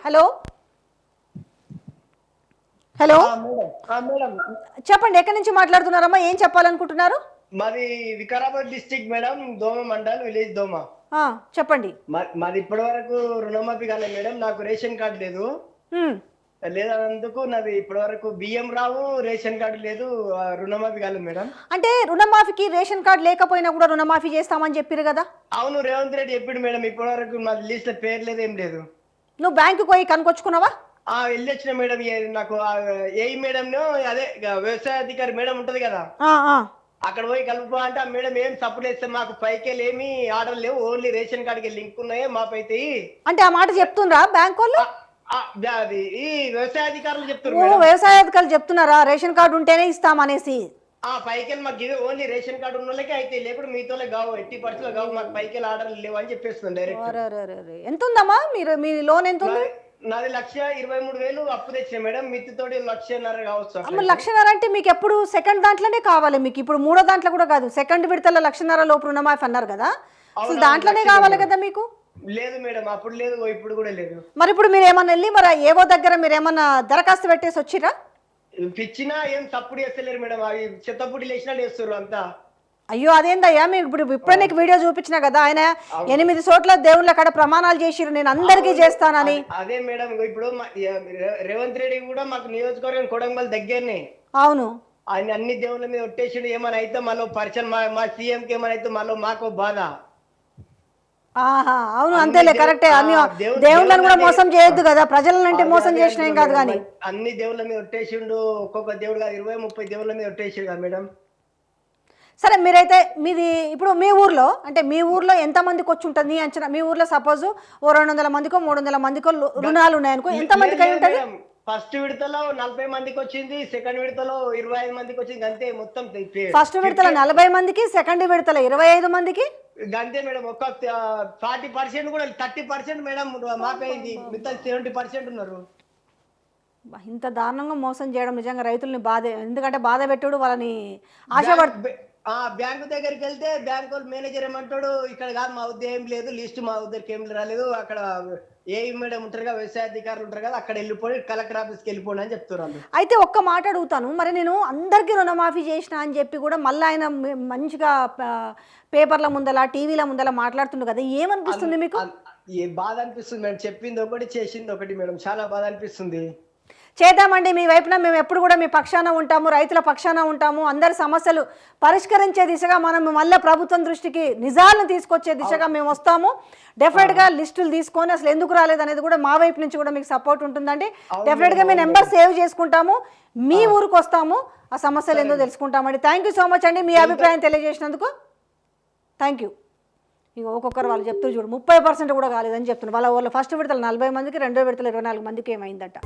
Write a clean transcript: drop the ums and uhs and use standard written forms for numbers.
Hello hello madam చెప్పండి, ఎక్కడి నుంచి మాట్లాడుతున్నారమ్మా? ఏం చెప్పాలనుకుంటున్నారు? మాది వికారాబాద్ డిస్ట్రిక్ట్ మేడం, దోమ మండల్, విలేజ్ దోమ. చెప్పండి. మాది ఇప్పటి వరకు రుణమాఫీ కాలేదు మేడం. నాకు రేషన్ కార్డు లేదు. లేదన్నందుకు నాది ఇప్పటి వరకు బియ్యం రావు, రేషన్ కార్డు లేదు, రుణమాఫీ కాలేదు మేడం. అంటే రుణమాఫీకి రేషన్ కార్డు లేకపోయినా కూడా రుణమాఫీ చేస్తామని చెప్పారు కదా? అవును, రేవంత్ రెడ్డి చెప్పిండు మేడం. ఇప్పటి వరకు మాది లిస్ట్ లో పేరు లేదు, ఏం లేదు. నువ్వు బ్యాంకు పోయి కనుకొచ్చుకున్నావా? వెళ్ళొచ్చిన మేడం. నాకు ఏ మేడం అదే వ్యవసాయ అధికారి మేడం ఉంటది కదా, అక్కడ పోయి కలుపుకో అంటే ఆ మేడం ఏం సపోర్ట్ చేస్తే మాకు పైకి ఏమి ఆర్డర్ లేవు, ఓన్లీ రేషన్ కార్డుకి లింక్ ఉన్నాయే మాపైతే అంటే ఆ మాట చెప్తుండ్రా బ్యాంక్ వాళ్ళు? అది ఈ వ్యవసాయ అధికారులు చెప్తున్నారు. వ్యవసాయ అధికారులు చెప్తున్నారా రేషన్ కార్డు ఉంటేనే ఇస్తామనేసి? పైకి మాకు ఓన్లీ రేషన్ కార్డు ఉన్న వాళ్ళకి అయితే, లేకపోతే మీతోనే కావు, 80% కావు, మాకు పైకి ఆర్డర్లు లేవు అని చెప్పేస్తుంది డైరెక్ట్. ఎంత ఉందమ్మా మీ లోన్? ఎంత ఉంది? నాది 1,23,000 అప్పు తెచ్చిన మేడం. మిత్తితోటి 1,50,000 కావచ్చు. 1,50,000 అంటే మీకు ఎప్పుడు సెకండ్ దాంట్లోనే కావాలి, మీకు ఇప్పుడు మూడో దాంట్లో కూడా కాదు. సెకండ్ విడతల 1,50,000 లోపు రుణమాఫీ అన్నారు కదా, అసలు దాంట్లోనే కావాలి కదా మీకు? లేదు మేడం, అప్పుడు లేదు, ఇప్పుడు కూడా లేదు. మరి ఇప్పుడు మీరు ఏమన్నా వెళ్ళి మరి ఏవో దగ్గర మీరు ఏమన్నా దరఖాస్తు పెట్టేసి వచ్చిరా? పిచ్చినా ఏం సప్పుడు చేస్తలేరు మేడం. అవి చెత్తపుడి లేచినా వేస్తారు అంతా. అయ్యో అదేందయ్యా, మీరు ఇప్పుడే నీకు వీడియో చూపించినా కదా, ఆయన 8 చోట్ల దేవుళ్ళ కాడ ప్రమాణాలు చేసిరు, నేను అందరికీ చేస్తానని. అదే మేడం, ఇప్పుడు రేవంత్ రెడ్డి కూడా మాకు నియోజకవర్గం కొడంగల్ దగ్గరనే. అవును, ఆయన అన్ని దేవుళ్ళ మీద ఒట్టేసిండు. ఏమైనా అయితే మళ్ళీ పరిచయం, మా సీఎంకి ఏమైనా అయితే మళ్ళీ మాకు బాధ. అవును అంతేలే, కరెక్టే. అన్ని దేవుళ్ళని కూడా మోసం చేయొద్దు కదా, ప్రజలంటే మోసం చేసిన ఏం కాదు. కానీ అన్ని దేవుళ్ళ మీద ఒట్టేసిండు, ఒక్కొక్క దేవుడు కాదు 20-30 దేవుళ్ళ మీద ఒట్టేసిండు కదా మేడం. సరే, మీరైతే మీది ఇప్పుడు మీ ఊర్లో అంటే మీ ఊర్లో ఎంత మందికి వచ్చి ఉంటుంది నీ అంచనా? మీ ఊర్లో సపోజ్ 200 మందికో 300 మందికో రుణాలు ఉన్నాయనుకో, ఎంత మందికి అయి ఉంటుంది? ఫస్ట్ విడతలో 40 మందికి వచ్చింది, సెకండ్ విడతలో 25 మందికి వచ్చింది, అంతే. మొత్తం ఫస్ట్ విడతలో 40 మందికి, సెకండ్ విడతలో 25 మందికి, అంతే మేడం. ఒక 40% కూడా 30% మేడం మాకైంది, మిగతా 70% ఉన్నారు. ఇంత దారుణంగా మోసం చేయడం నిజంగా రైతుల్ని బాధ. ఎందుకంటే బాధ పెట్టుడు వాళ్ళని ఆశపడు. బ్యాంకు దగ్గరికి వెళ్తే బ్యాంకు మేనేజర్ ఏమంటాడు, ఇక్కడ కాదు మా ఉద్యోగం లేదు, లిస్ట్ మా ఉద్దరికి ఏం రాలేదు, అక్కడ ఏ మేడం ఉంటారు కదా, వ్యవసాయ అధికారులు ఉంటారు కదా, అక్కడ వెళ్ళిపోయి కలెక్టర్ ఆఫీస్కి వెళ్ళిపోండి అని చెప్తున్నారు. అయితే ఒక్క మాట అడుగుతాను, మరి నేను అందరికీ రుణమాఫీ చేసిన అని చెప్పి కూడా మళ్ళీ ఆయన మంచిగా పేపర్ల ముందల టీవీల ముందల మాట్లాడుతుండు కదా, ఏమనిపిస్తుంది మీకు? ఏ బాధ అనిపిస్తుంది మేడం. చెప్పింది ఒకటి, చేసింది ఒకటి మేడం. చాలా బాధ అనిపిస్తుంది. చేద్దామండి, మీ వైపున మేము ఎప్పుడు కూడా మీ పక్షాన ఉంటాము, రైతుల పక్షాన ఉంటాము. అందరి సమస్యలు పరిష్కరించే దిశగా మనం మళ్ళీ ప్రభుత్వం దృష్టికి నిజాలను తీసుకొచ్చే దిశగా మేము వస్తాము. డెఫినెట్గా లిస్టులు తీసుకొని అసలు ఎందుకు రాలేదు అనేది కూడా మా వైపు నుంచి కూడా మీకు సపోర్ట్ ఉంటుందండి. డెఫినెట్గా మీ నెంబర్ సేవ్ చేసుకుంటాము, మీ ఊరికి వస్తాము, ఆ సమస్యలు ఏందో తెలుసుకుంటామండి. థ్యాంక్ యూ సో మచ్ అండి, మీ అభిప్రాయం తెలియజేసినందుకు థ్యాంక్ యూ. ఇక ఒక్కొక్కరు వాళ్ళు చెప్తూ చూడు 30% కూడా కాలేదని చెప్తున్నారు. వాళ్ళ ఫస్ట్ విడతలు 40 మందికి, రెండో విడతలు 24 మందికి ఏమైందట.